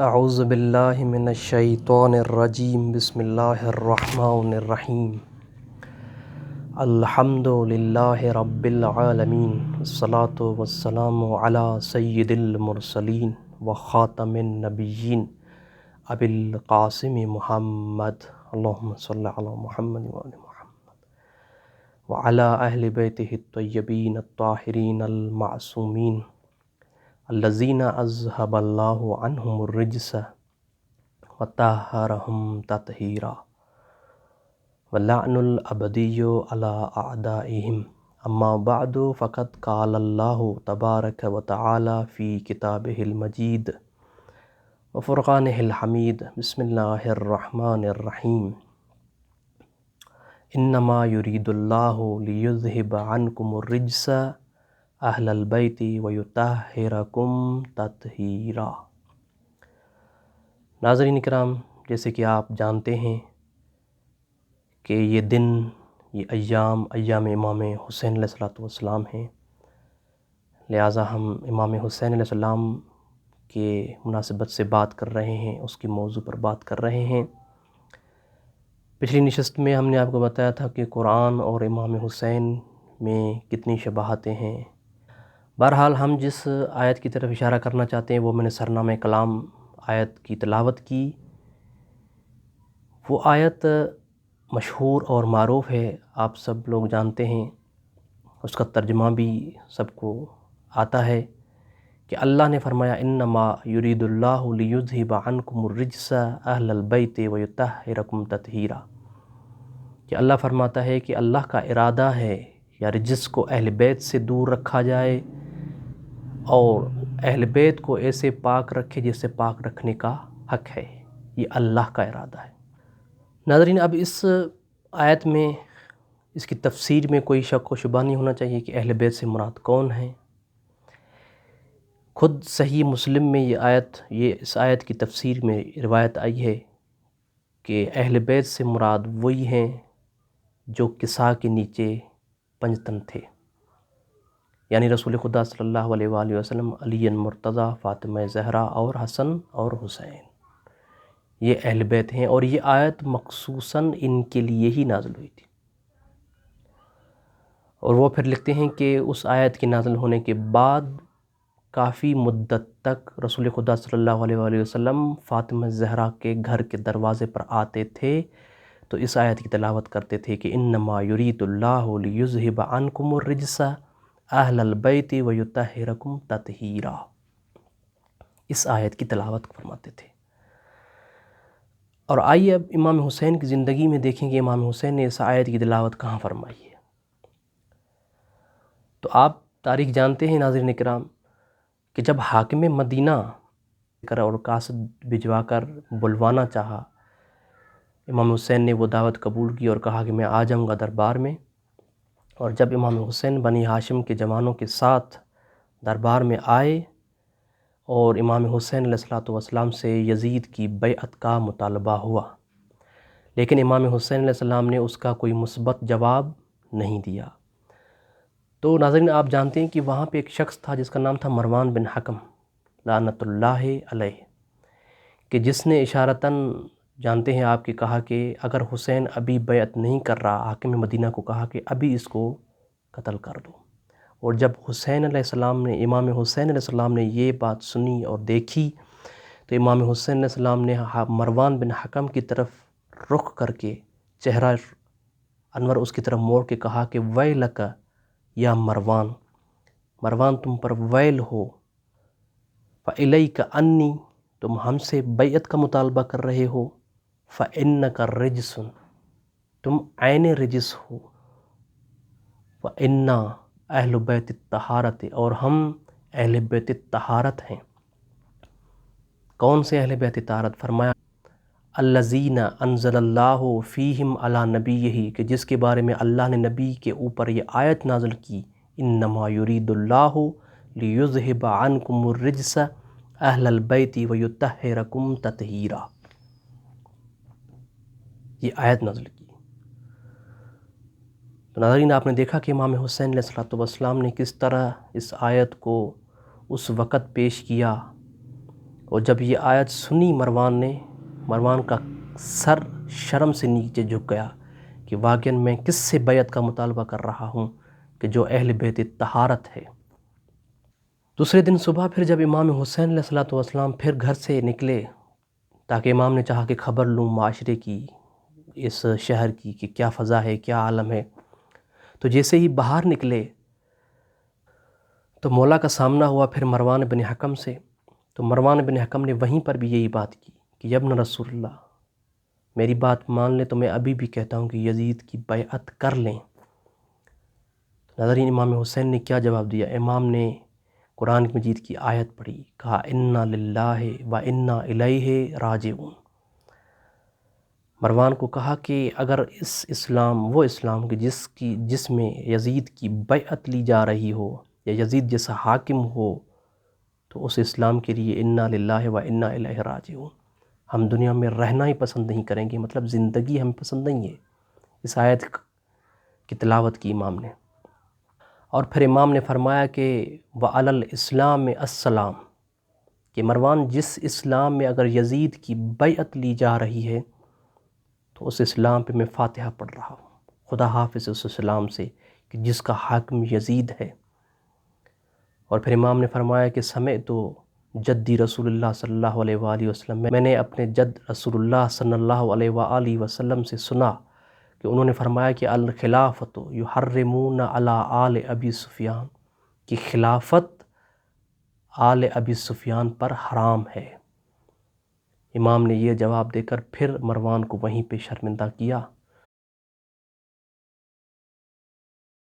اعوذ باللہ من الشیطان الرجیم بسم اللہ الرحمن الرحیم الحمد للہ رب العالمین والصلاة والسلام علی سید المرسلین وخاتم النبیین ابی القاسم محمد اللہم صلی علی محمد وآل محمد وعلی اہل بیتہ الطیبین الطاہرین المعصومین الذین اذہب اللہ عنہم الرجس وطہرہم تطہیرا واللعن الابدی علی اعدائہم اما بعد فقد قال اللہ تبارک وتعالی فی کتابہ المجید وفرقانہ الحمید بسم اللہ الرحمن الرحیم انما یرید اللہ لیذہب عنکم الرجس اہل البیت ویطہرکم تطہیرا۔ ناظرین کرام، جیسے کہ آپ جانتے ہیں کہ یہ دن، یہ ایام امام حسین علیہ السلام ہیں، لہٰذا ہم امام حسین علیہ السلام کے مناسبت سے بات کر رہے ہیں، اس کی موضوع پر بات کر رہے ہیں۔ پچھلی نشست میں ہم نے آپ کو بتایا تھا کہ قرآن اور امام حسین میں کتنی شباہتیں ہیں۔ بہرحال ہم جس آیت کی طرف اشارہ کرنا چاہتے ہیں وہ میں نے سرنامہ کلام آیت کی تلاوت کی۔ وہ آیت مشہور اور معروف ہے، آپ سب لوگ جانتے ہیں، اس کا ترجمہ بھی سب کو آتا ہے کہ اللہ نے فرمایا انما یرید اللہ لیذہب عنکم الرجس اہل البیت ویطہرکم تطہیرا، کہ اللہ فرماتا ہے کہ اللہ کا ارادہ ہے یا رجس کو اہل بیت سے دور رکھا جائے اور اہل بیت کو ایسے پاک رکھے جیسے پاک رکھنے کا حق ہے، یہ اللہ کا ارادہ ہے۔ ناظرین، اب اس آیت میں اس کی تفسیر میں کوئی شک و شبہ نہیں ہونا چاہیے کہ اہل بیت سے مراد کون ہیں۔ خود صحیح مسلم میں اس آیت کی تفسیر میں روایت آئی ہے کہ اہل بیت سے مراد وہی ہیں جو کسا کے نیچے پنجتن تھے، یعنی رسول خدا صلی اللہ علیہ وآلہ وسلم، علی مرتضیٰ، فاطمہ زہرا اور حسن اور حسین، یہ اہل بیت ہیں، اور یہ آیت مخصوصاً ان کے لیے ہی نازل ہوئی تھی۔ اور وہ پھر لکھتے ہیں کہ اس آیت کے نازل ہونے کے بعد کافی مدت تک رسول خدا صلی اللہ علیہ وآلہ وسلم فاطمہ زہرا کے گھر کے دروازے پر آتے تھے تو اس آیت کی تلاوت کرتے تھے کہ انما یرید اللہ لیذہب عنکم الرجس اہل البیت ویطہرکم تطہیرا، اس آیت کی تلاوت فرماتے تھے۔ اور آئیے اب امام حسین کی زندگی میں دیکھیں کہ امام حسین نے اس آیت کی تلاوت کہاں فرمائی ہے۔ تو آپ تاریخ جانتے ہیں ناظرین کرام کہ جب حاکم مدینہ اور قاصد بھجوا کر بلوانا چاہا، امام حسین نے وہ دعوت قبول کی اور کہا کہ میں آ جاؤں گا دربار میں۔ اور جب امام حسین بنی ہاشم کے جوانوں کے ساتھ دربار میں آئے اور امام حسین علیہ السلام سے یزید کی بیعت کا مطالبہ ہوا، لیکن امام حسین علیہ السلام نے اس کا کوئی مثبت جواب نہیں دیا۔ تو ناظرین، آپ جانتے ہیں کہ وہاں پہ ایک شخص تھا جس کا نام تھا مروان بن حکم لعنت اللہ علیہ، کہ جس نے اشارتاً، جانتے ہیں آپ، کہ کہا کہ اگر حسین ابھی بیعت نہیں کر رہا، حاکم مدینہ کو کہا کہ ابھی اس کو قتل کر دو۔ اور جب امام حسین علیہ السلام نے یہ بات سنی اور دیکھی تو امام حسین علیہ السلام نے مروان بن حکم کی طرف رخ کر کے چہرہ انور اس کی طرف موڑ کے کہا کہ ویلک یا مروان تم پر ویل ہو، فَإِلَيْكَ أَنِّي، تم ہم سے بیعت کا مطالبہ کر رہے ہو، فَإِنَّكَ رِجْسٌ، تم عین رجس ہو، وَإِنَّا اہل بیت الطہارت، اور ہم اہل بیت الطہارت ہیں۔ کون سے اہل بیت الطہارت؟ فرمایا الذین انزل اللہ فیہم علی نبیہ، کہ جس کے بارے میں اللہ نے نبی کے اوپر یہ آیت نازل کی، انما یرید اللہ لیذہب عنکم الرجس اہل البیت ویطہرکم تطہیرا، یہ آیت نازل کی۔ تو ناظرین، آپ نے دیکھا کہ امام حسین علیہ السلام نے کس طرح اس آیت کو اس وقت پیش کیا اور جب یہ آیت سنی مروان کا سر شرم سے نیچے جھک گیا کہ واقعاً میں کس سے بیعت کا مطالبہ کر رہا ہوں کہ جو اہل بیت طہارت ہے۔ دوسرے دن صبح پھر جب امام حسین علیہ الصلوۃ والسلام پھر گھر سے نکلے، تاکہ امام نے چاہا کہ خبر لوں معاشرے کی، اس شہر کی، کہ کیا فضا ہے، کیا عالم ہے، تو جیسے ہی باہر نکلے تو مولا کا سامنا ہوا پھر مروان بن حکم سے۔ تو مروان بن حکم نے وہیں پر بھی یہی بات کی کہ یبن رسول اللہ، میری بات مان لیں تو میں ابھی بھی کہتا ہوں کہ یزید کی بیعت کر لیں۔ ناظرین، امام حسین نے کیا جواب دیا؟ امام نے قرآن مجید کی آیت پڑھی، کہا انا للہ و انا الیہ راجعون۔ مروان کو کہا کہ اگر وہ اسلام کی جس میں یزید کی بیعت لی جا رہی ہو یا یزید جیسا حاکم ہو، تو اس اسلام کے لیے انا للہ و انا الیہ راجعون، ہم دنیا میں رہنا ہی پسند نہیں کریں گے، مطلب زندگی ہمیں پسند نہیں ہے۔ اس آیت کی تلاوت کی امام نے، اور پھر امام نے فرمایا کہ وعلی الاسلام السلام، کہ مروان جس اسلام میں اگر یزید کی بیعت لی جا رہی ہے تو اس اسلام پہ میں فاتحہ پڑھ رہا ہوں، خدا حافظ اس اسلام سے کہ جس کا حاکم یزید ہے۔ اور پھر امام نے فرمایا کہ سمعت جدی رسول اللہ صلی اللہ علیہ وآلہ وسلم، میں نے اپنے جد رسول اللہ صلی اللہ علیہ وآلہ وسلم سے سنا کہ انہوں نے فرمایا کہ الخلافت یحرمون علی آل ابی سفیان، کہ خلافت آل ابی سفیان پر حرام ہے۔ امام نے یہ جواب دے کر پھر مروان کو وہیں پہ شرمندہ کیا۔